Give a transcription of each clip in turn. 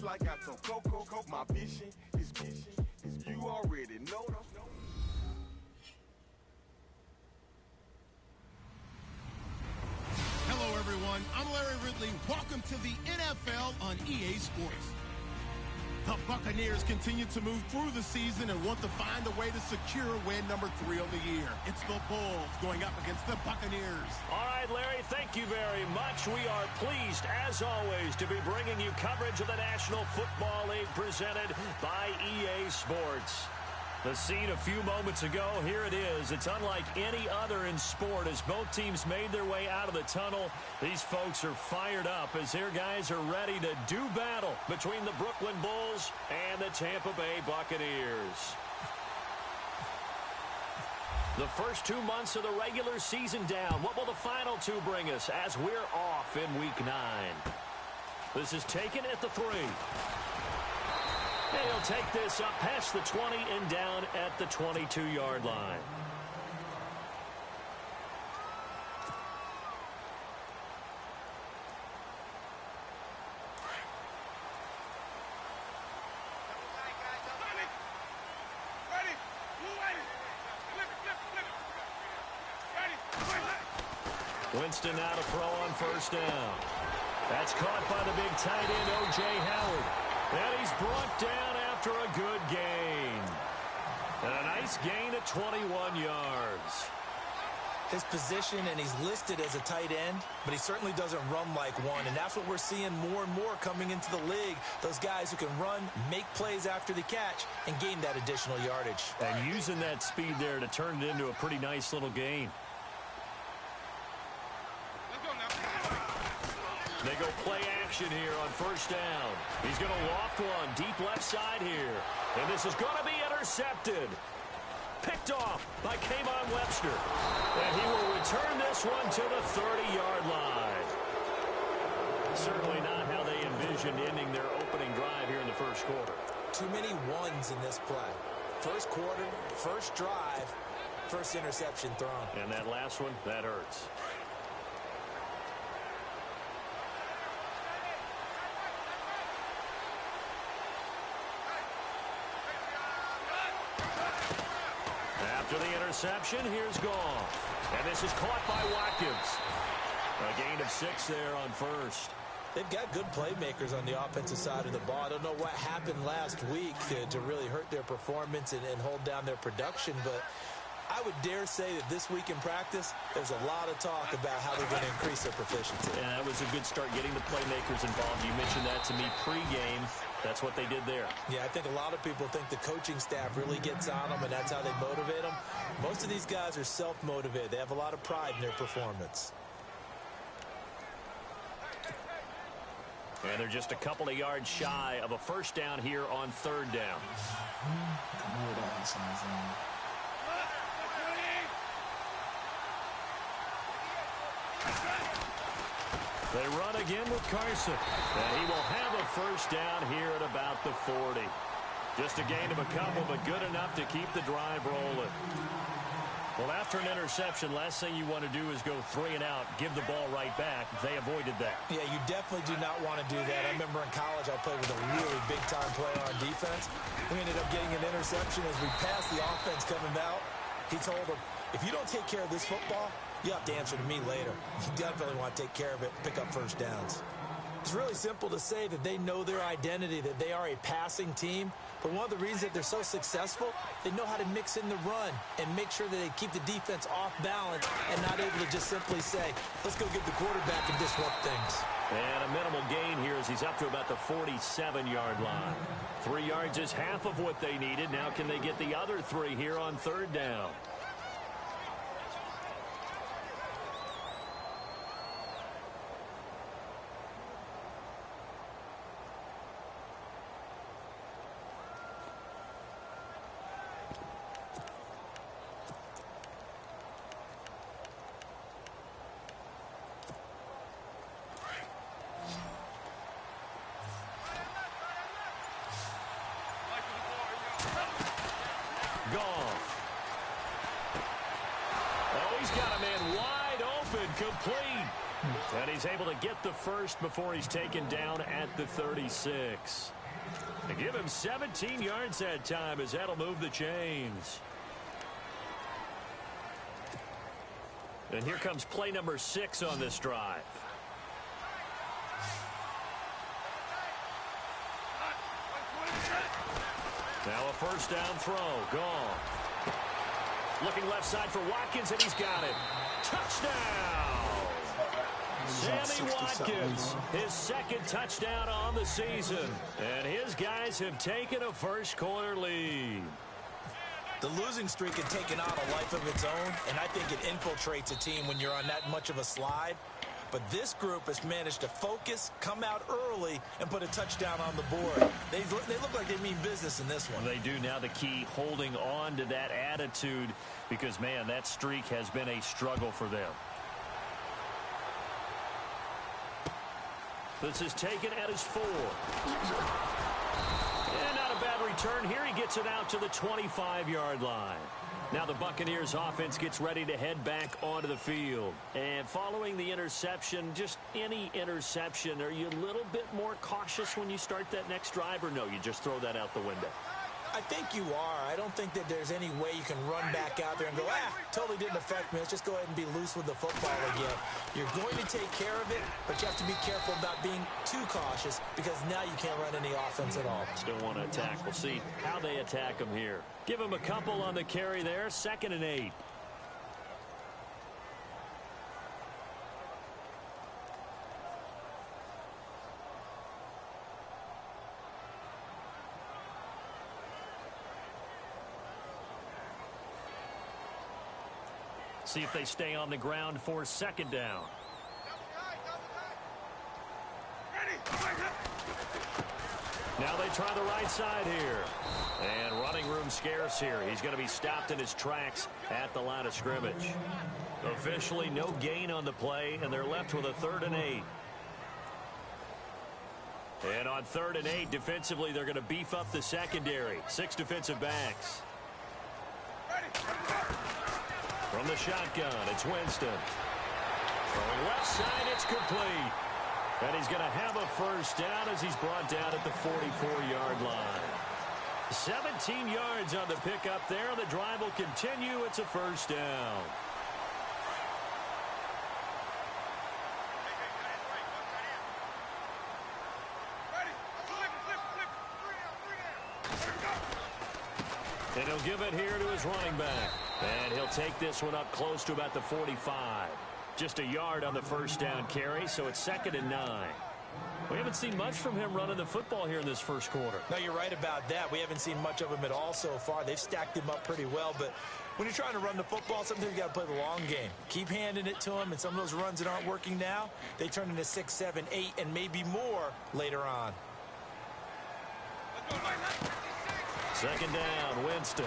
Just like I told Coco, my vision is you already know them. Hello, everyone. I'm Larry Ridley. Welcome to the NFL on EA Sports. The Buccaneers continue to move through the season and want to find a way to secure win number 3 of the year. It's the Bulls going up against the Buccaneers. All right, Larry, thank you very much. We are pleased, as always, to be bringing you coverage of the National Football League presented by EA Sports. The scene a few moments ago, here it is. It's unlike any other in sport as both teams made their way out of the tunnel. These folks are fired up as their guys are ready to do battle between the Brooklyn Bulls and the Tampa Bay Buccaneers. The first 2 months of the regular season down. What will the final 2 bring us as we're off in Week 9? This is taken at the 3. And he'll take this up past the 20 and down at the 22-yard line. Winston now to throw on first down. That's caught by the big tight end, O.J. Howard. And he's brought down after a good gain. And a nice gain of 21 yards. His position, and he's listed as a tight end, but he certainly doesn't run like one. And that's what we're seeing more and more coming into the league. Those guys who can run, make plays after the catch, and gain that additional yardage. And using that speed there to turn it into a pretty nice little gain. They go play action here on first down. He's going to loft one deep left side here. And this is going to be intercepted. Picked off by K'Von Webster. And he will return this one to the 30-yard line. Certainly not how they envisioned ending their opening drive here in the first quarter. Too many ones in this play. First quarter, first drive, first interception thrown. And that last one, that hurts. After the interception, here's Goff. And this is caught by Watkins. A gain of 6 there on first. They've got good playmakers on the offensive side of the ball. I don't know what happened last week to really hurt their performance and hold down their production, but I would dare say that this week in practice, there's a lot of talk about how they're going to increase their proficiency. Yeah, that was a good start getting the playmakers involved. You mentioned that to me pregame. That's what they did there. Yeah, I think a lot of people think the coaching staff really gets on them, and that's how they motivate them. Most of these guys are self-motivated. They have a lot of pride in their performance. And they're just a couple of yards shy of a first down here on third down. They run again with Carson. And he will have a first down here at about the 40. Just a gain of a couple, but good enough to keep the drive rolling. Well, after an interception, last thing you want to do is go 3 and out, give the ball right back. They avoided that. Yeah, you definitely do not want to do that. I remember in college I played with a really big-time player on defense. We ended up getting an interception as we passed the offense coming out. He told him, if you don't take care of this football, you have to answer to me later. You definitely want to take care of it, pick up first downs. It's really simple to say that they know their identity, that they are a passing team. But one of the reasons that they're so successful, they know how to mix in the run and make sure that they keep the defense off balance and not able to just simply say, let's go get the quarterback and disrupt things. And a minimal gain here as he's up to about the 47-yard line. 3 yards is half of what they needed. Now can they get the other 3 here on third down? Complete. And he's able to get the first before he's taken down at the 36. They give him 17 yards that time as that'll move the chains. And here comes play number 6 on this drive. Now a first down throw. Gone. Looking left side for Watkins, and he's got it. Touchdown! Sammy Watkins, his second touchdown on the season. And his guys have taken a first-quarter lead. The losing streak had taken on a life of its own, and I think it infiltrates a team when you're on that much of a slide. But this group has managed to focus, come out early, and put a touchdown on the board. They look like they mean business in this one. They do. Now the key, holding on to that attitude, because, man, that streak has been a struggle for them. This is taken at his 4. And not a bad return here. He gets it out to the 25-yard line. Now the Buccaneers offense gets ready to head back onto the field. And following the interception, just any interception, are you a little bit more cautious when you start that next drive, or no, you just throw that out the window? I think you are. I don't think that there's any way you can run back out there and go, totally didn't affect me. Let's just go ahead and be loose with the football again. You're going to take care of it, but you have to be careful about being too cautious because now you can't run any offense at all. Still want to attack. We'll see how they attack them here. Give them a couple on the carry there. 2nd and 8. See if they stay on the ground for 2nd down. Now they try the right side here. And running room scarce here. He's going to be stopped in his tracks at the line of scrimmage. Officially no gain on the play, and they're left with a 3rd and 8. And on 3rd and 8, defensively, they're going to beef up the secondary. 6 defensive backs. From the shotgun, it's Winston. Throwing left side, it's complete. And he's going to have a first down as he's brought down at the 44-yard line. 17 yards on the pickup there. The drive will continue. It's a first down. And he'll give it here to his running back. And he'll take this one up close to about the 45. Just a yard on the first down carry, so it's 2nd and 9. We haven't seen much from him running the football here in this first quarter. No, you're right about that. We haven't seen much of him at all so far. They've stacked him up pretty well, but when you're trying to run the football, sometimes you got to play the long game. Keep handing it to him, and some of those runs that aren't working now, they turn into 6, 7, 8, and maybe more later on. 2nd down, Winston.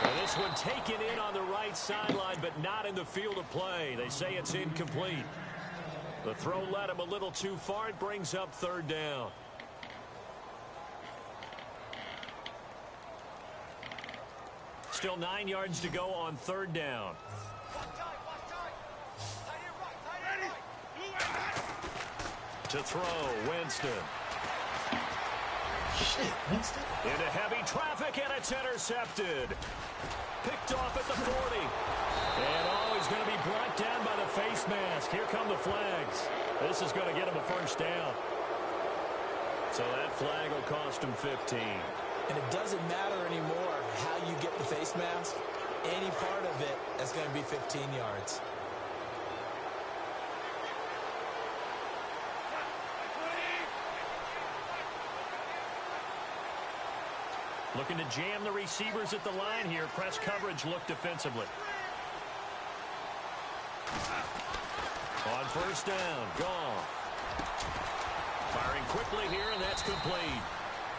And this one taken in on the right sideline, but not in the field of play. They say it's incomplete. The throw led him a little too far. It brings up 3rd down. Still 9 yards to go on 3rd down. To throw, Winston. Winston. Into heavy traffic, and it's intercepted. Picked off at the 40. And he's going to be brought down by the face mask. Here come the flags. This is going to get him a first down. So that flag will cost him 15. And it doesn't matter anymore how you get the face mask. Any part of it is going to be 15 yards. Looking to jam the receivers at the line here. Press coverage look defensively. On first down, gone. Firing quickly here, and that's complete.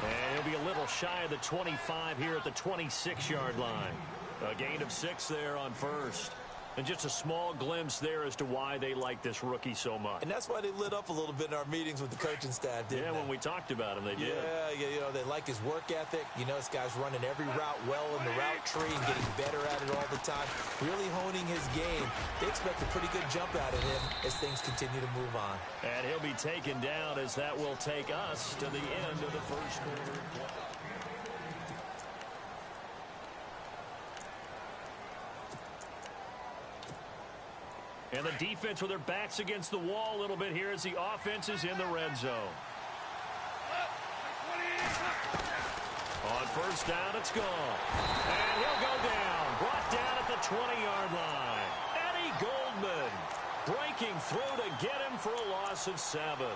And he'll be a little shy of the 25 here at the 26-yard line. A gain of 6 there on first. And just a small glimpse there as to why they like this rookie so much. And that's why they lit up a little bit in our meetings with the coaching staff, didn't they? Yeah, when we talked about him, they did. Yeah, you know, they like his work ethic. You know, this guy's running every route well in the route tree and getting better at it all the time, really honing his game. They expect a pretty good jump out of him as things continue to move on. And he'll be taken down as that will take us to the end of the first quarter. And the defense with their backs against the wall a little bit here as the offense is in the red zone. On first down, it's gone. And he'll go down. Brought down at the 20-yard line. Eddie Goldman breaking through to get him for a loss of 7.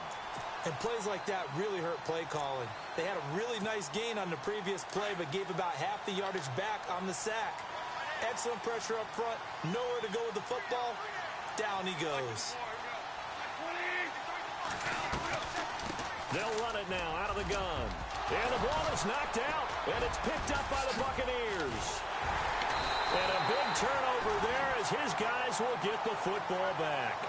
And plays like that really hurt play calling. They had a really nice gain on the previous play, but gave about half the yardage back on the sack. Excellent pressure up front. Nowhere to go with the football. Down he goes. They'll run it now out of the gun. And the ball is knocked out, and it's picked up by the Buccaneers. And a big turnover there as his guys will get the football back.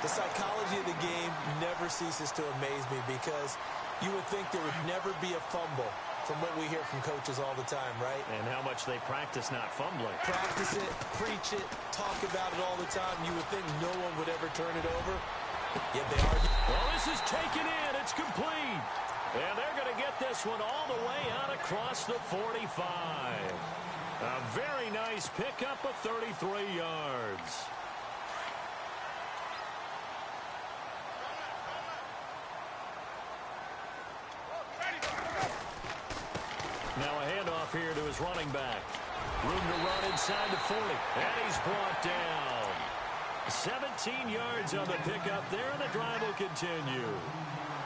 The psychology of the game never ceases to amaze me because you would think there would never be a fumble from what we hear from coaches all the time, right? And how much they practice not fumbling. Practice it, preach it, talk about it all the time. You would think no one would ever turn it over, yet they are. Well, this is taken in. It's complete. And they're going to get this one all the way out across the 45. A very nice pickup of 33 yards. Now a handoff here to his running back. Room to run inside the 40. And he's brought down. 17 yards on the pickup there, and the drive will continue.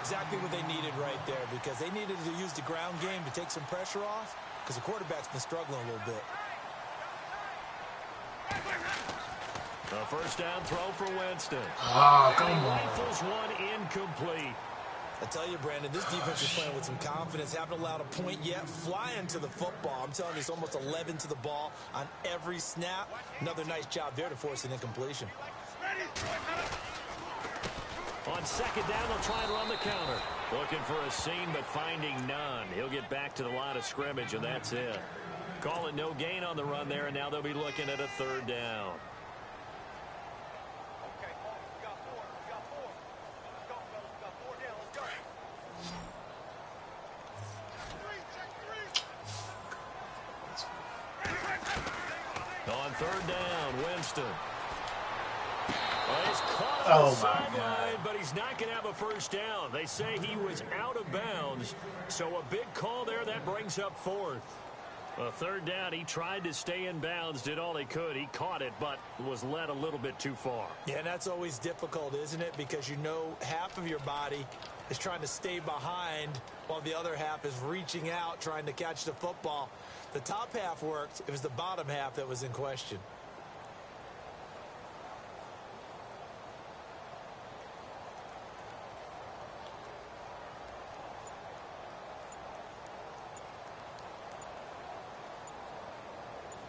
Exactly what they needed right there because they needed to use the ground game to take some pressure off because the quarterback's been struggling a little bit. A first down throw for Winston. Come on. Rifles one incomplete. I tell you, Brandon, this defense is playing with some confidence. Haven't allowed a point yet. Flying to the football. I'm telling you, it's almost 11 to the ball on every snap. Another nice job there to force an incompletion. On second down, they'll try and run the counter. Looking for a seam, but finding none. He'll get back to the line of scrimmage, and that's it. Call it no gain on the run there, and now they'll be looking at a third down. On third down, Winston. Well, he's caught on the sideline, but he's not going to have a first down. They say he was out of bounds, so a big call there that brings up fourth. A third down, he tried to stay in bounds, did all he could. He caught it, but was led a little bit too far. Yeah, and that's always difficult, isn't it? Because you know half of your body is trying to stay behind while the other half is reaching out, trying to catch the football. The top half worked. It was the bottom half that was in question.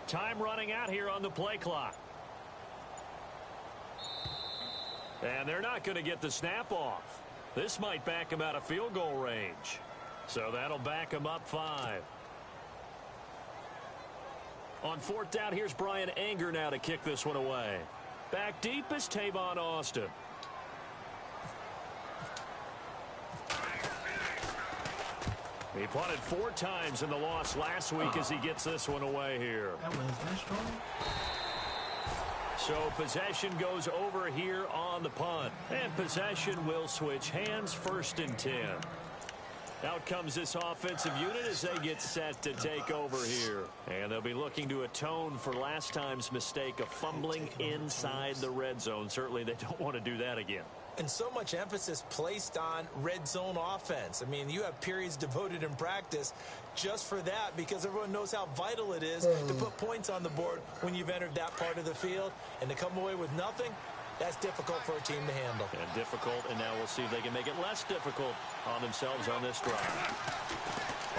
Time running out here on the play clock. And they're not going to get the snap off. This might back them out of field goal range. So that'll back them up 5. On fourth down, here's Brian Anger now to kick this one away. Back deep is Tavon Austin. He punted 4 times in the loss last week as he gets this one away here. That was that strong. So possession goes over here on the punt. And possession will switch hands, 1st and 10. Out comes this offensive unit as they get set to take over here. And they'll be looking to atone for last time's mistake of fumbling inside the red zone. Certainly they don't want to do that again. And so much emphasis placed on red zone offense. I mean, you have periods devoted in practice just for that because everyone knows how vital it is to put points on the board when you've entered that part of the field. And to come away with nothing, that's difficult for a team to handle. And difficult, and now we'll see if they can make it less difficult on themselves on this drive.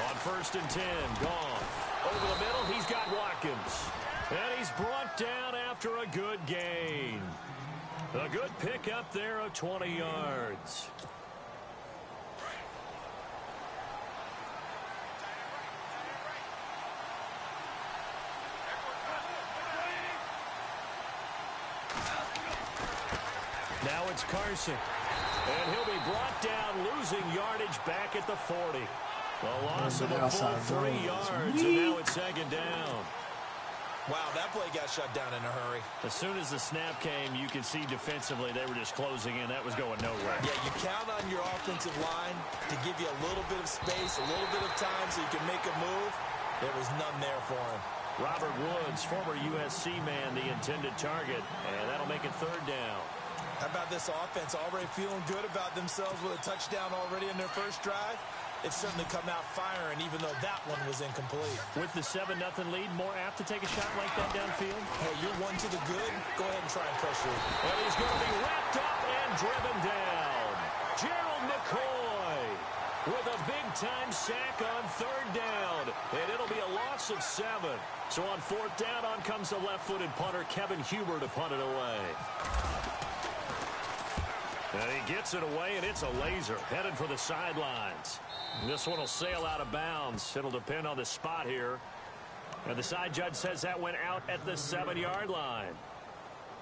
On 1st and 10, Goff. Over the middle, he's got Watkins. And he's brought down after a good gain. A good pickup there of 20 yards. Now it's Carson. And he'll be brought down, losing yardage back at the 40. A loss of a full 3 yards, and now it's second down. Wow, that play got shut down in a hurry. As soon as the snap came, you could see defensively they were just closing in. That was going nowhere. Yeah, you count on your offensive line to give you a little bit of space, a little bit of time so you can make a move. There was none there for him. Robert Woods, former USC man, the intended target, and that'll make it third down. How about this offense already feeling good about themselves with a touchdown already in their first drive? They've certainly come out firing, even though that one was incomplete. With the 7-0 lead, more apt to take a shot like that downfield? Hey, you're one to the good. Go ahead and try and pressure it. And he's going to be wrapped up and driven down. Gerald McCoy with a big-time sack on third down. And it'll be a loss of 7. So on fourth down, on comes the left-footed punter, Kevin Huber, to punt it away. And he gets it away, and it's a laser headed for the sidelines. This one will sail out of bounds. It'll depend on the spot here. And the side judge says that went out at the 7-yard line.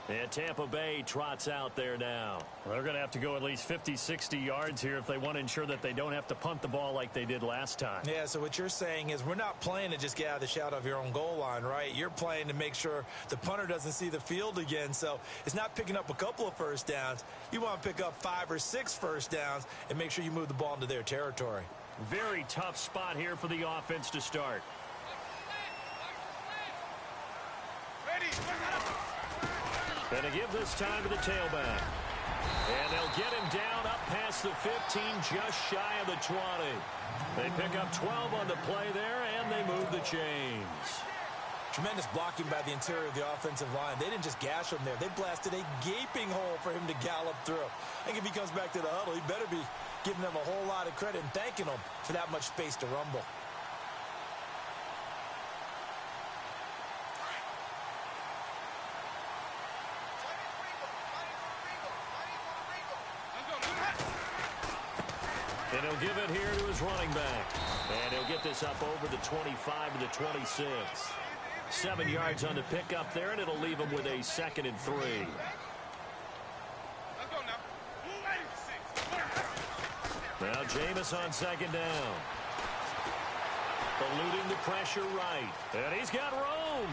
And Tampa Bay trots out there now. Well, they're going to have to go at least 50, 60 yards here if they want to ensure that they don't have to punt the ball like they did last time. Yeah, so what you're saying is we're not playing to just get out of the shadow of your own goal line, right? You're playing to make sure the punter doesn't see the field again. So it's not picking up a couple of first downs. You want to pick up 5 or 6 first downs and make sure you move the ball into their territory. Very tough spot here for the offense to start. Going to give this time to the tailback. And they'll get him down up past the 15, just shy of the 20. They pick up 12 on the play there, and they move the chains. Tremendous blocking by the interior of the offensive line. They didn't just gash him there. They blasted a gaping hole for him to gallop through. I think if he comes back to the huddle, he better be giving them a whole lot of credit and thanking them for that much space to rumble. And he'll give it here to his running back. And he'll get this up over the 25 to the 26. 7 yards on the pickup there, and it'll leave him with a 2nd and 3. Now Jameis on second down. Eluding the pressure right. And he's got room.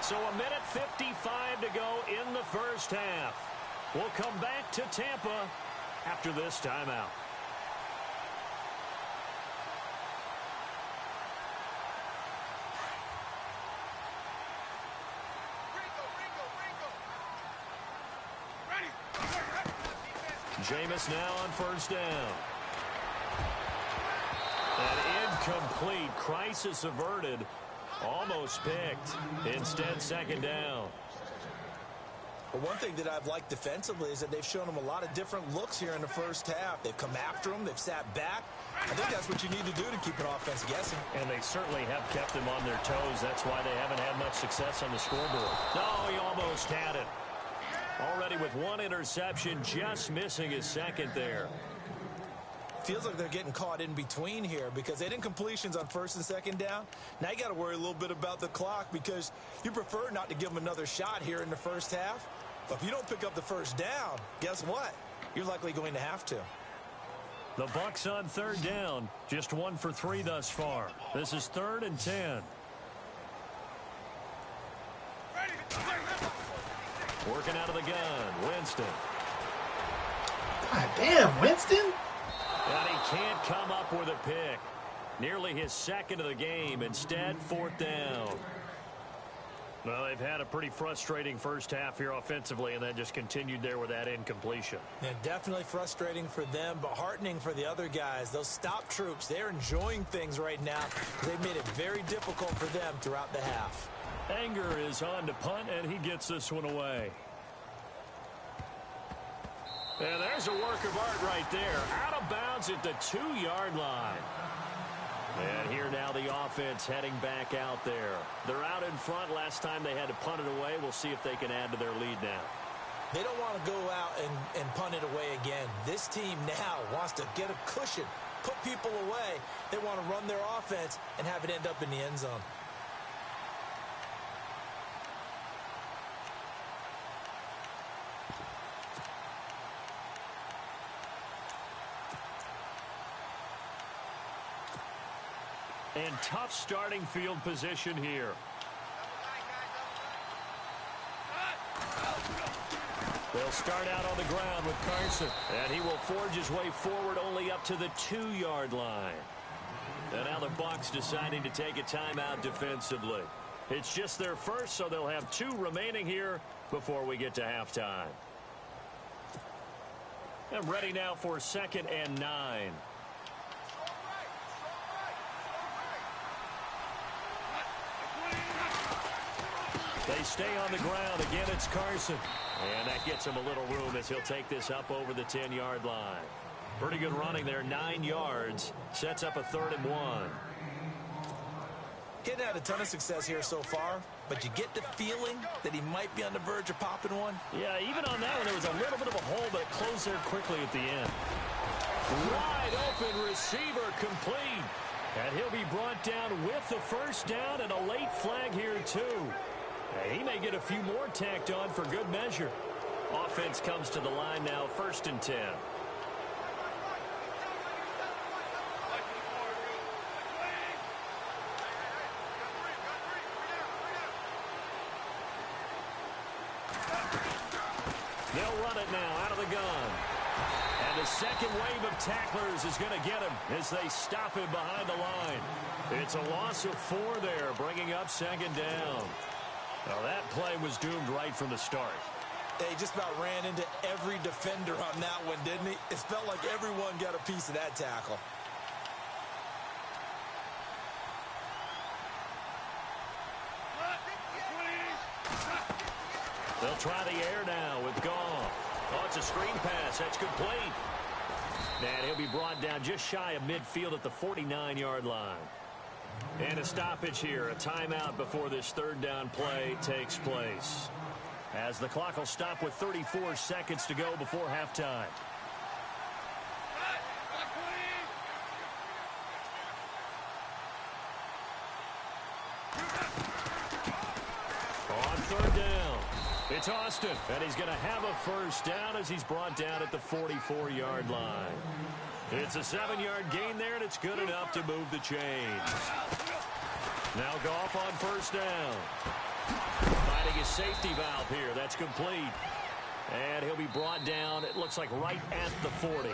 So a minute 55 to go in the first half. We'll come back to Tampa after this timeout. Jameis now on first down. An incomplete, crisis averted. Almost picked. Instead, second down. But one thing that I've liked defensively is that they've shown them a lot of different looks here in the first half. They've come after them. They've sat back. I think that's what you need to do to keep an offense guessing. And they certainly have kept them on their toes. That's why they haven't had much success on the scoreboard. No, he almost had it. Already with 1 interception, just missing his 2nd there. Feels like they're getting caught in between here because they didn't completions on 1st and 2nd down. Now you got to worry a little bit about the clock because you prefer not to give them another shot here in the first half. But if you don't pick up the first down, guess what? You're likely going to have to. The Bucs on third down. Just 1 for 3 thus far. This is 3rd and 10. Working out of the gun, Winston. God damn, Winston. And he can't come up with a pick. Nearly his 2nd of the game. Instead, 4th down. Well, they've had a pretty frustrating first half here offensively, and then just continued there with that incompletion. Yeah, definitely frustrating for them, but heartening for the other guys. Those stop troops, they're enjoying things right now. They've made it very difficult for them throughout the half. Anger is on to punt, and he gets this one away. And there's a work of art right there. Out of bounds at the 2-yard line. And here now the offense heading back out there. They're out in front. Last time they had to punt it away. We'll see if they can add to their lead now. They don't want to go out and punt it away again. This team now wants to get a cushion, put people away. They want to run their offense and have it end up in the end zone. And tough starting field position here. They'll start out on the ground with Carson. And he will forge his way forward only up to the 2-yard line. And now the Bucs deciding to take a timeout defensively. It's just their first, so they'll have 2 remaining here before we get to halftime. And ready now for 2nd and 9. They stay on the ground. Again, it's Carson. And that gets him a little room as he'll take this up over the 10-yard line. Pretty good running there, 9 yards. Sets up a 3rd and 1. Getting had a ton of success here so far, but you get the feeling that he might be on the verge of popping one. Yeah, even on that one, there was a little bit of a hole, but it closed there quickly at the end. Wide open receiver complete. And he'll be brought down with the first down and a late flag here, too. He may get a few more tacked on for good measure. Offense comes to the line now, 1st and 10. They'll run it now out of the gun. And the second wave of tacklers is going to get him as they stop him behind the line. It's a loss of 4 there, bringing up 2nd down. Well, that play was doomed right from the start. They just about ran into every defender on that one, didn't he? It felt like everyone got a piece of that tackle. They'll try the air now with Goff. Oh, it's a screen pass. That's complete. And he'll be brought down just shy of midfield at the 49-yard line. And a stoppage here, a timeout before this 3rd down play takes place. As the clock will stop with 34 seconds to go before halftime. On 3rd down, it's Austin, and he's going to have a first down as he's brought down at the 44-yard line. It's a 7-yard gain there, and it's good enough to move the chains. Now Goff on 1st down. Finding his safety valve here. That's complete. And he'll be brought down, it looks like right at the 40.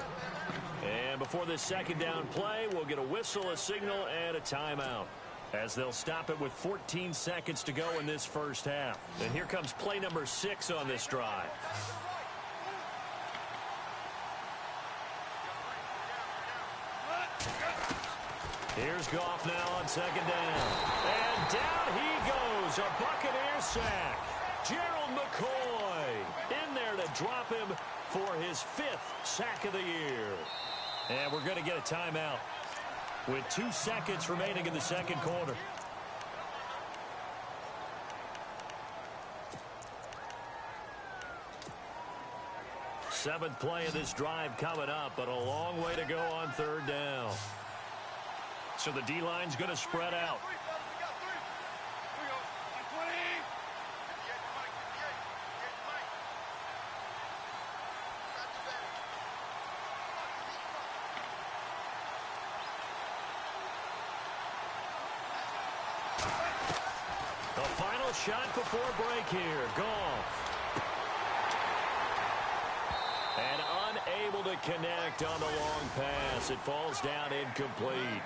And before this 2nd down play, we'll get a whistle, a signal, and a timeout, as they'll stop it with 14 seconds to go in this first half. And here comes play number 6 on this drive. Here's Goff now on 2nd down. And down he goes. A Buccaneer sack. Gerald McCoy in there to drop him for his 5th sack of the year. And we're going to get a timeout with 2 seconds remaining in the 2nd quarter. Seventh play of this drive coming up, but a long way to go on 3rd down. So the D-line's going to spread out. The final shot before break here. Goff. And unable to connect on the long pass. It falls down incomplete.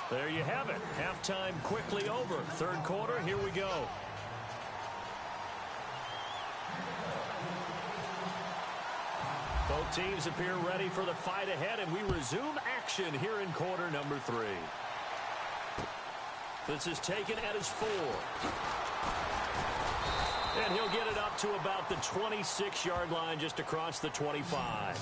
There you have it. Halftime quickly over. 3rd quarter, here we go. Both teams appear ready for the fight ahead, and we resume action here in quarter number 3. This is taken at his 4. And he'll get it up to about the 26-yard line, just across the 25.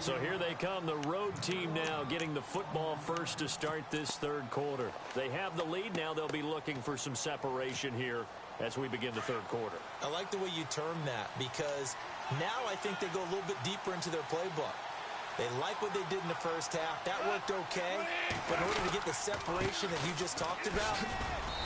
So here they come, the road team now getting the football first to start this third quarter. They have the lead now. They'll be looking for some separation here as we begin the third quarter. I like the way you term that, because now I think they go a little bit deeper into their playbook. They like what they did in the first half. That worked okay. But in order to get the separation that you just talked about,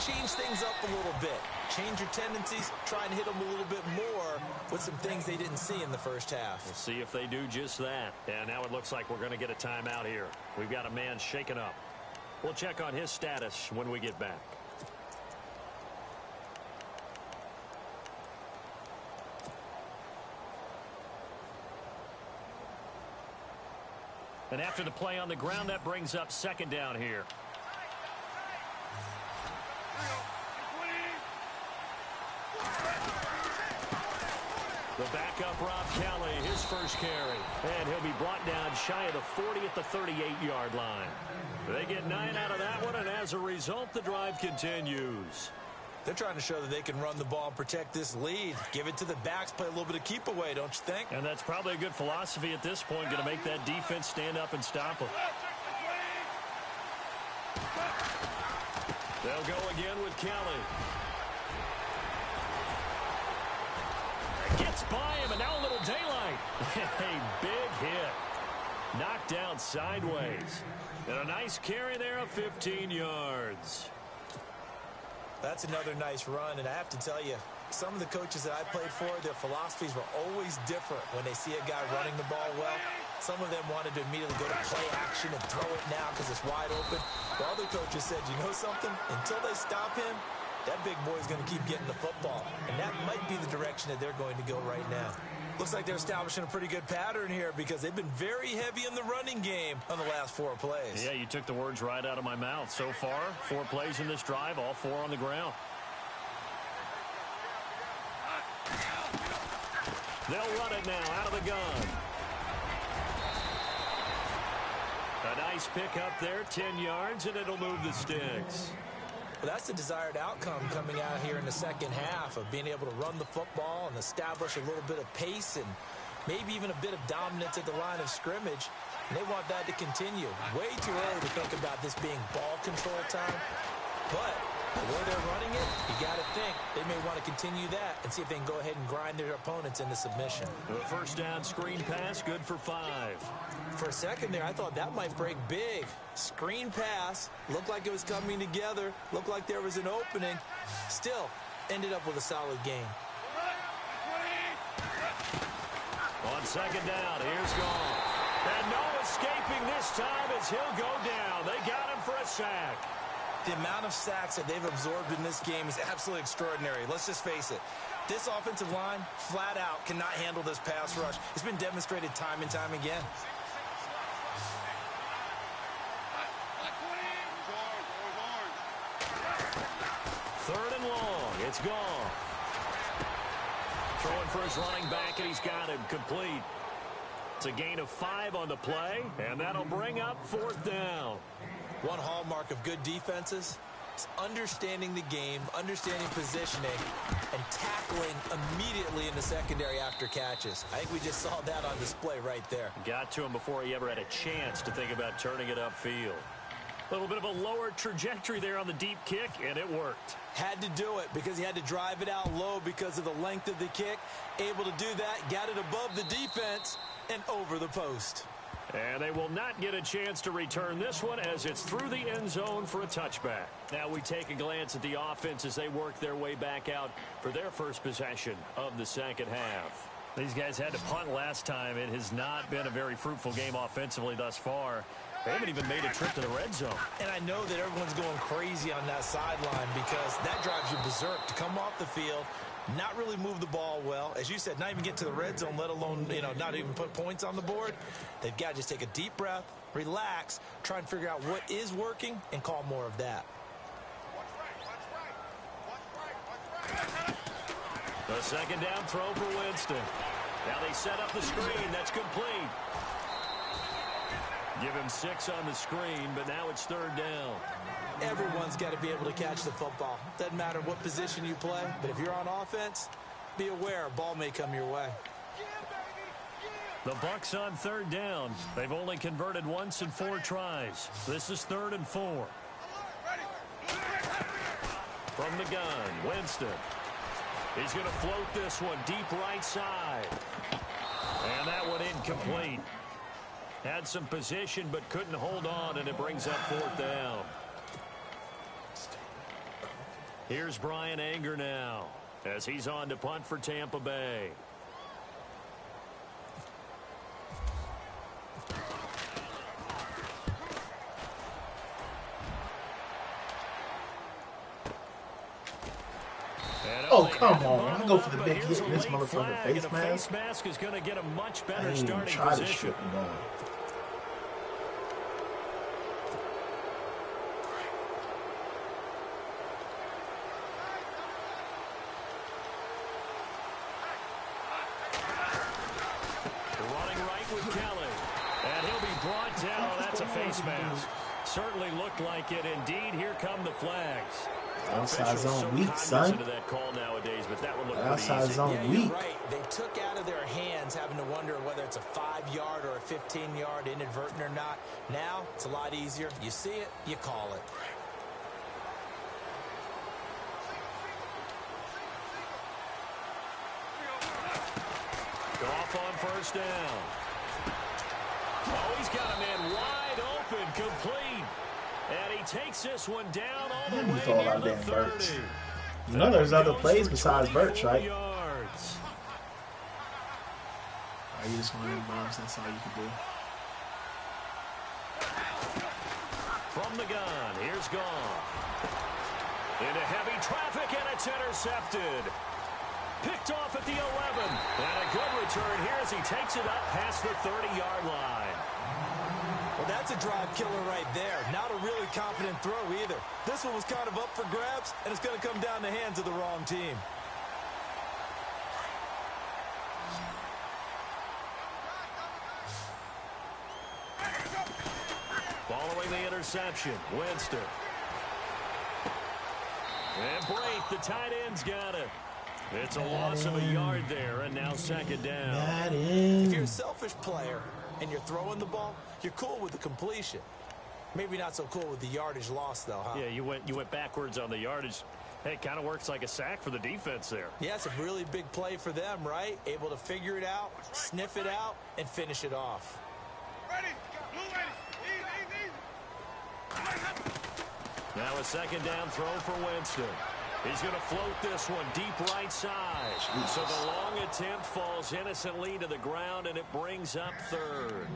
change things up a little bit. Change your tendencies. Try and hit them a little bit more with some things they didn't see in the first half. We'll see if they do just that. And now it looks like we're going to get a timeout here. We've got a man shaken up. We'll check on his status when we get back. And after the play on the ground, that brings up second down here. The backup, Rob Kelly, his first carry. And he'll be brought down shy of the 40 at the 38-yard line. They get 9 out of that one, and as a result, the drive continues. They're trying to show that they can run the ball and protect this lead. Give it to the backs, play a little bit of keep away, don't you think? And that's probably a good philosophy at this point, going to make that defense stand up and stop them. They'll go again with Kelly. Gets by him, and now a little daylight. A big hit. Knocked down sideways. And a nice carry there of 15 yards. That's another nice run, and I have to tell you, some of the coaches that I played for, their philosophies were always different when they see a guy running the ball well. Some of them wanted to immediately go to play action and throw it now because it's wide open. While other coaches said, you know something? Until they stop him, that big boy's going to keep getting the football. And that might be the direction that they're going to go right now. Looks like they're establishing a pretty good pattern here because they've been very heavy in the running game on the last 4 plays. Yeah, you took the words right out of my mouth. So far, 4 plays in this drive, all 4 on the ground. They'll run it now out of the gun. A nice pick up there, 10 yards, and it'll move the sticks. Well, that's the desired outcome coming out here in the second half of being able to run the football and establish a little bit of pace and maybe even a bit of dominance at the line of scrimmage. And they want that to continue. Way too early to think about this being ball control time. But the way they're running it, you got to think they may want to continue that and see if they can go ahead and grind their opponents into submission. The first down screen pass, good for 5. For a second there, I thought that might break big. Screen pass, looked like it was coming together, looked like there was an opening. Still, ended up with a solid game. On second down, here's Goff. And no escaping this time as he'll go down. They got him for a sack. The amount of sacks that they've absorbed in this game is absolutely extraordinary. Let's just face it. This offensive line, flat out, cannot handle this pass rush. It's been demonstrated time and time again. Third and long. It's gone. Throwing for his running back, and he's got him complete. It's a gain of 5 on the play, and that'll bring up 4th down. One hallmark of good defenses is understanding the game, understanding positioning, and tackling immediately in the secondary after catches. I think we just saw that on display right there. Got to him before he ever had a chance to think about turning it upfield. A little bit of a lower trajectory there on the deep kick, and it worked. Had to do it because he had to drive it out low because of the length of the kick. Able to do that, got it above the defense and over the post. And they will not get a chance to return this one as it's through the end zone for a touchback. Now we take a glance at the offense as they work their way back out for their first possession of the second half. These guys had to punt last time. It has not been a very fruitful game offensively thus far. They haven't even made a trip to the red zone. And I know that everyone's going crazy on that sideline because that drives you berserk to come off the field, not really move the ball well. As you said, not even get to the red zone, let alone, not even put points on the board. They've got to just take a deep breath, relax, try and figure out what is working, and call more of that. The second down throw for Winston. Now they set up the screen. That's complete. Give him 6 on the screen, but now it's 3rd down. Everyone's got to be able to catch the football. Doesn't matter what position you play, but if you're on offense, be aware a ball may come your way. The Bucks on third down. They've only converted once in 4 tries. This is 3rd and 4. From the gun, Winston. He's going to float this one deep right side. And that one incomplete. Had some position but couldn't hold on, and it brings up 4th down. Here's Brian Anger now as he's on to punt for Tampa Bay. Oh, come on. I go for the big hit in this motherfucking face mask. Face mask is going to get a much better starting try position. To shit me down. Running right with Kelly. And he'll be brought down. Oh, that's a face mask. Certainly looked like it. Indeed, here come the flags. Outside zone weak, son. That call nowadays, but that would look outside zone weak. Right. They took out of their hands having to wonder whether it's a 5-yard or a 15-yard inadvertent or not. Now it's a lot easier. You see it, you call it. Goff on first down. Oh, he's got a man wide open, complete. And he takes this one down all the way near the 30. You know there's other plays besides Birch, right? Yards. You just want to bombs, that's all you can do. From the gun, here's Goff. Into heavy traffic, and it's intercepted. Picked off at the 11. And a good return here as he takes it up past the 30-yard line. Well, that's a drive killer right there. Not a really confident throw either. This one was kind of up for grabs, and it's going to come down the hands of the wrong team. Following the interception, Winston. And Brate, the tight end's got it. It's a loss of a yard there, and now 2nd down. If you're a selfish player and you're throwing the ball, you're cool with the completion. Maybe not so cool with the yardage loss, though, huh? Yeah, you went backwards on the yardage. Hey, it kind of works like a sack for the defense there. Yeah, it's a really big play for them, right? Able to figure it out, sniff it out, and finish it off. Ready. Now a 2nd down throw for Winston. He's going to float this one deep right side. Jesus. So the long attempt falls innocently to the ground, and it brings up 3rd.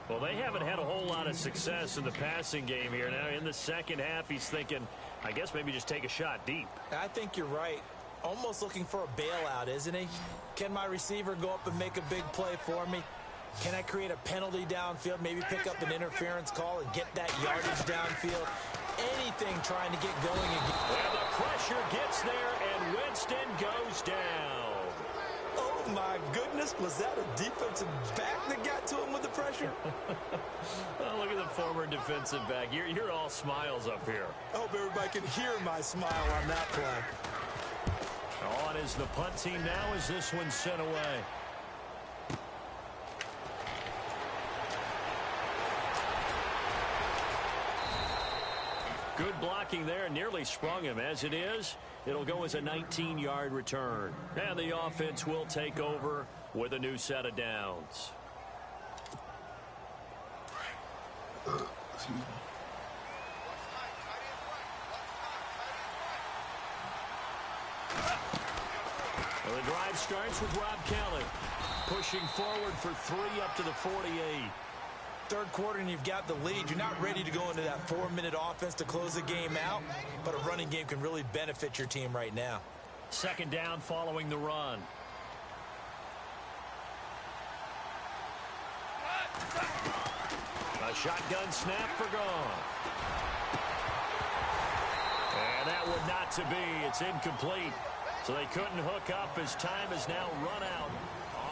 Well, they haven't had a whole lot of success in the passing game here. Now in the second half, he's thinking, I guess maybe just take a shot deep. I think you're right. Almost looking for a bailout, isn't he? Can my receiver go up and make a big play for me? Can I create a penalty downfield, maybe pick up an interference call and get that yardage downfield? Anything trying to get going again. Well, the pressure gets there, and Winston goes down. Oh, my goodness. Was that a defensive back that got to him with the pressure? Oh, look at the former defensive back. You're all smiles up here. I hope everybody can hear my smile on that play. On is the punt team now as this one's sent away. Good blocking there, nearly sprung him. As it is, it'll go as a 19-yard return. And the offense will take over with a new set of downs. Excuse me. Well, the drive starts with Rob Kelly pushing forward for 3 up to the 48. Third quarter and you've got the lead. You're not ready to go into that 4-minute offense to close the game out, but a running game can really benefit your team right now. 2nd down following the run. A shotgun snap for Goff. And that would not to be. It's incomplete. So they couldn't hook up as time is now run out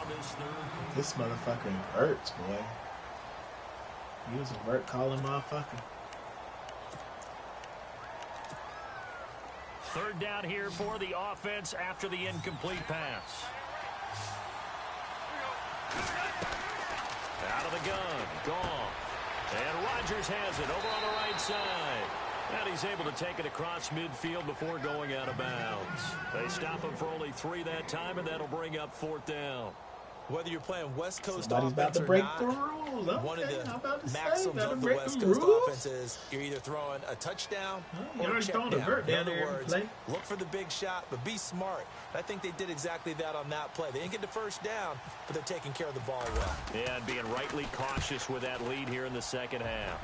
on this 3rd. This motherfucker hurts, boy. He was a work calling motherfucker. 3rd down here for the offense after the incomplete pass. Out of the gun. Goff. And Rodgers has it over on the right side. And he's able to take it across midfield before going out of bounds. They stop him for only 3 that time, and that'll bring up 4th down. Whether you're playing West Coast Somebody's offense about to or break not, the rules. Okay, one of the about to maxims say, of the break West the Coast rules. offense is you're either throwing a touchdown You're or a already check throwing down. a vert In down other there every words, play. look for the big shot, but be smart. I think they did exactly that on that play. They didn't get the first down, but they're taking care of the ball well. Yeah, and being rightly cautious with that lead here in the second half.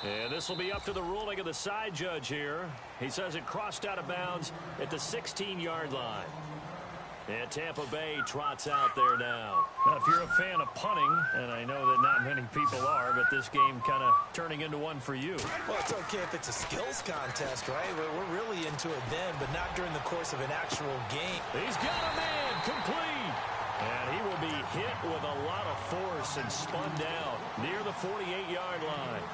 And this will be up to the ruling of the side judge here. He says it crossed out of bounds at the 16-yard line. And Tampa Bay trots out there now. Now, if you're a fan of punting, and I know that not many people are, but this game kind of turning into one for you. Well, it's okay if it's a skills contest, right? We're really into it then, but not during the course of an actual game. He's got a man complete. And he will be hit with a lot of force and spun down near the 48-yard line.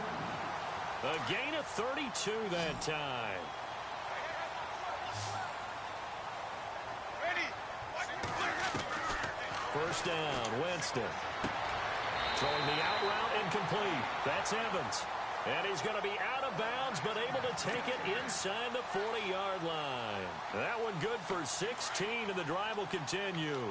A gain of 32 that time. First down, Winston. Throwing the out route incomplete. That's Evans. And he's going to be out of bounds, but able to take it inside the 40-yard line. That one good for 16, and the drive will continue.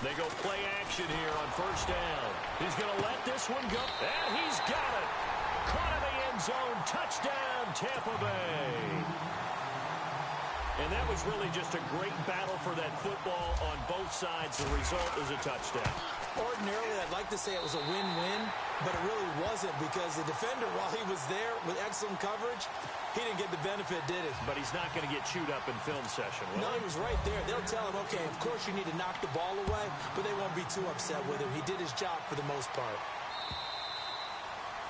They go play action here on first down. He's going to let this one go. And he's got it. Caught in the end zone. Touchdown, Tampa Bay. And that was really just a great battle for that football on both sides. The result is a touchdown. Ordinarily, I'd like to say it was a win-win, but it really wasn't because the defender, while he was there with excellent coverage, he didn't get the benefit, did he? But he's not going to get chewed up in film session, will No, he? he was right there. They'll tell him, okay, of course you need to knock the ball away, but they won't be too upset with him. He did his job for the most part.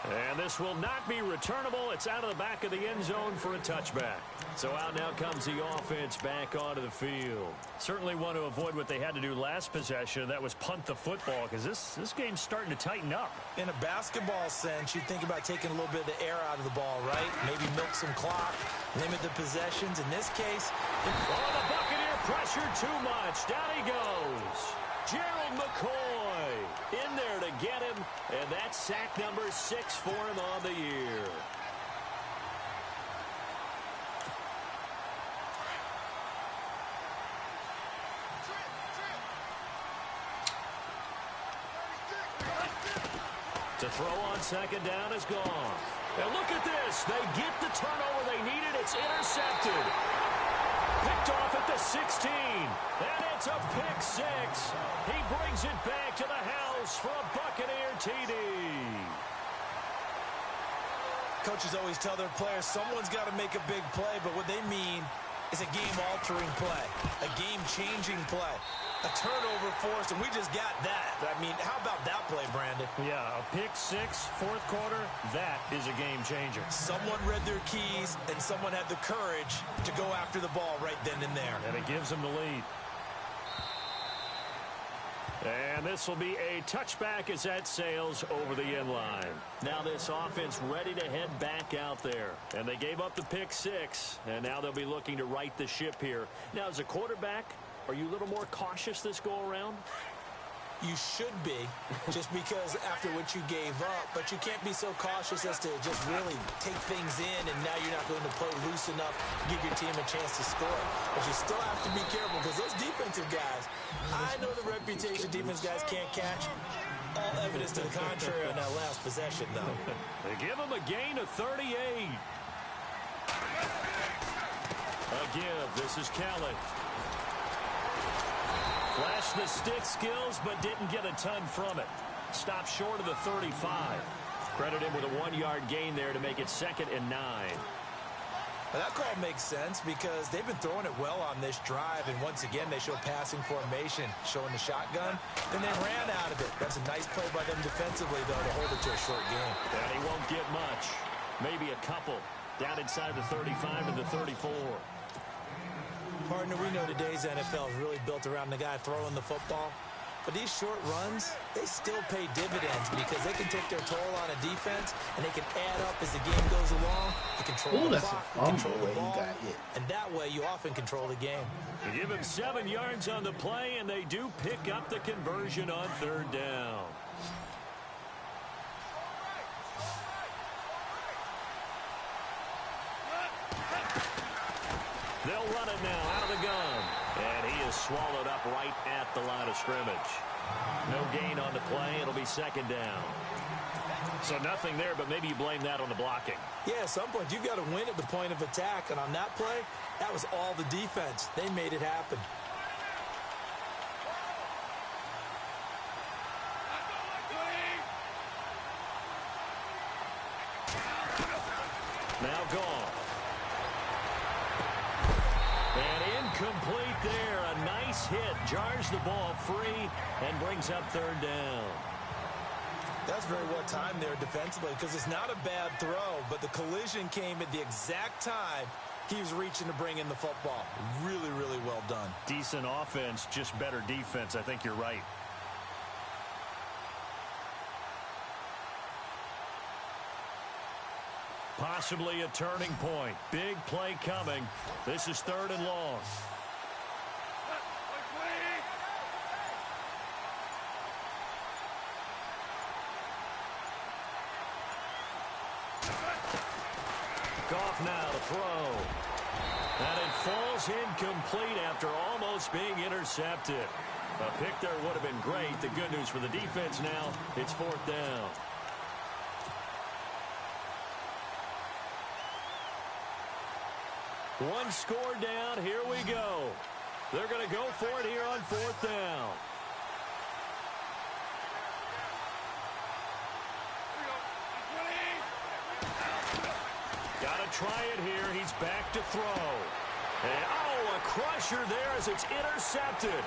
And this will not be returnable. It's out of the back of the end zone for a touchback. So out now comes the offense back onto the field. Certainly want to avoid what they had to do last possession. That was punt the football, because this game's starting to tighten up. In a basketball sense, you think about taking a little bit of the air out of the ball, right? Maybe milk some clock, limit the possessions. In this case, oh, the Buccaneer pressure too much. Down he goes. Gerald McCoy in there to get him, and that's sack number 6 for him on the year. To throw on second down is gone. And look at this. They get the turnover they needed. It's intercepted. Picked off at the 16. And it's a pick 6. He brings it back to the house for a Buccaneer TD. coaches always tell their players someone's got to make a big play, but what they mean is a game-altering play, a game-changing play, a turnover forced, and we just got that. I mean, how about that play, Brandon? Yeah, a pick six, fourth quarter, that is a game changer. Someone read their keys, and someone had the courage to go after the ball right then and there. And it gives them the lead. And this will be a touchback as that sails over the end line. Now this offense ready to head back out there. And they gave up the pick six, and now they'll be looking to right the ship here. Now, as a quarterback, are you a little more cautious this go-around? You should be, just because after what you gave up, but you can't be so cautious as to just really take things in, and now you're not going to play loose enough to give your team a chance to score. But you still have to be careful, because those defensive guys, I know the reputation defense guys can't catch. All evidence to the contrary on that last possession, though. They give him a gain of 38. A give. This is Kelly. Flashed the stick skills, but didn't get a ton from it. Stopped short of the 35. Credit him with a 1-yard gain there to make it 2nd and 9. Well, that call makes sense because they've been throwing it well on this drive, and once again, they show passing formation, showing the shotgun. Then they ran out of it. That's a nice play by them defensively, though, to hold it to a short game. And he won't get much. Maybe a couple. Down inside the 35 and the 34. Partner, we know today's NFL is really built around the guy throwing the football. But these short runs, they still pay dividends because they can take their toll on a defense, and they can add up as the game goes along. You control the clock, you control the ball, and that way you often control the game. They give him 7 yards on the play, and they do pick up the conversion on 3rd down. They'll run it now out of the gun. And he is swallowed up right at the line of scrimmage. No gain on the play. It'll be 2nd down. So nothing there, but maybe you blame that on the blocking. Yeah, at some point you've got to win at the point of attack. And on that play, that was all the defense. They made it happen. Now gone. And incomplete there. A nice hit. Jars the ball free and brings up 3rd down. That's very well timed there defensively because it's not a bad throw, but the collision came at the exact time he was reaching to bring in the football. Really, really well done. Decent offense, just better defense. I think you're right. Possibly a turning point. Big play coming. This is 3rd and long. Goff now to throw. And it falls incomplete after almost being intercepted. A pick there would have been great. The good news for the defense now, it's 4th down. One score down. Here we go. They're going to go for it here on 4th down. Got to try it here. He's back to throw. And, a crusher there as it's intercepted.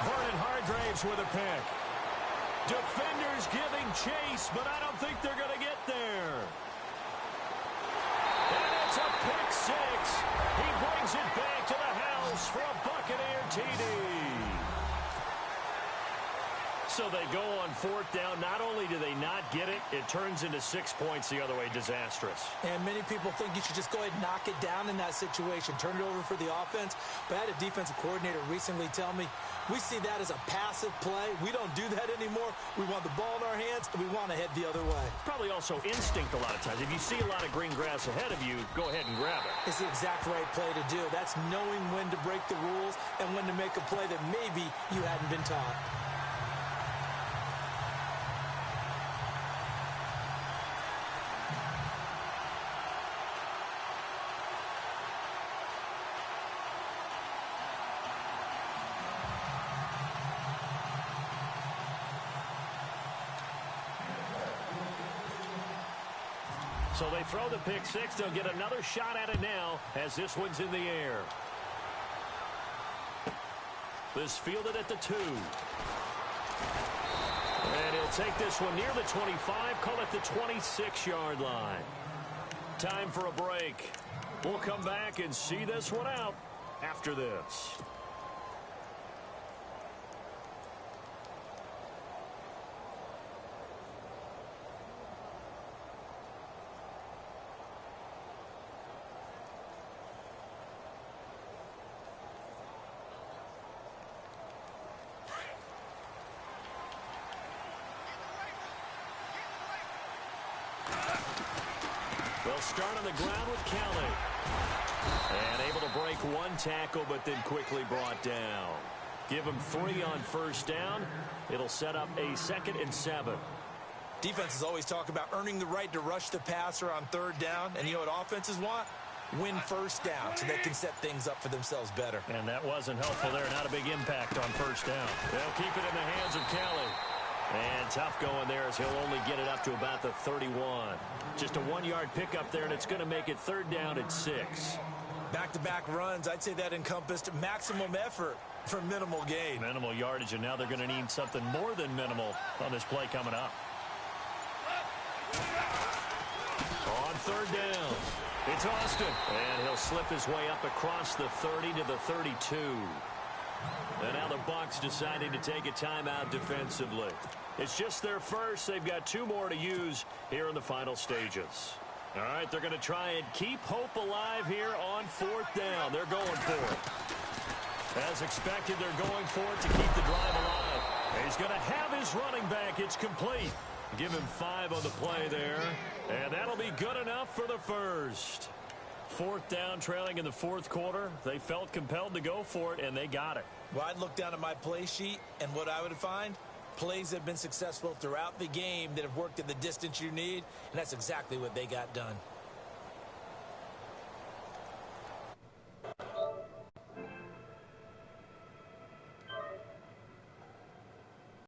Vernon Hargraves with a pick. Defenders giving chase, but I don't think they're going to get there. And it's a pick 6. He brings it back to the house for a Buccaneer TD. So they go on 4th down. Not only do they not get it, it turns into 6 points the other way. Disastrous. And many people think you should just go ahead and knock it down in that situation. Turn it over for the offense. But I had a defensive coordinator recently tell me, we see that as a passive play. We don't do that anymore. We want the ball in our hands, and we want to head the other way. Probably also instinct a lot of times. If you see a lot of green grass ahead of you, go ahead and grab it. It's the exact right play to do. That's knowing when to break the rules and when to make a play that maybe you hadn't been taught. So they throw the pick 6. They'll get another shot at it now as this one's in the air. This fielded at the 2. And he'll take this one near the 25, call it the 26-yard line. Time for a break. We'll come back and see this one out after this. They'll start on the ground with Kelly. And able to break one tackle, but then quickly brought down. Give him 3 on 1st down. It'll set up a 2nd and 7. Defenses always talk about earning the right to rush the passer on 3rd down. And you know what offenses want? Win 1st down so they can set things up for themselves better. And that wasn't helpful there. Not a big impact on 1st down. They'll keep it in the hands of Kelly. And tough going there as he'll only get it up to about the 31. Just a 1-yard pickup there, and it's going to make it 3rd down at 6. Back-to-back runs, I'd say that encompassed maximum effort for minimal gain. Minimal yardage, and now they're going to need something more than minimal on this play coming up. On 3rd down, it's Austin. And he'll slip his way up across the 30 to the 32. And now the Bucs deciding to take a timeout defensively. It's just their first. They've got 2 more to use here in the final stages. All right, they're going to try and keep hope alive here on 4th down. They're going for it. As expected, they're going for it to keep the drive alive. He's going to have his running back. It's complete. Give him 5 on the play there. And that'll be good enough for the first. 4th down, trailing in the 4th quarter. They felt compelled to go for it, and they got it. Well, I'd look down at my play sheet, and what I would find, plays have been successful throughout the game that have worked in the distance you need, and that's exactly what they got done.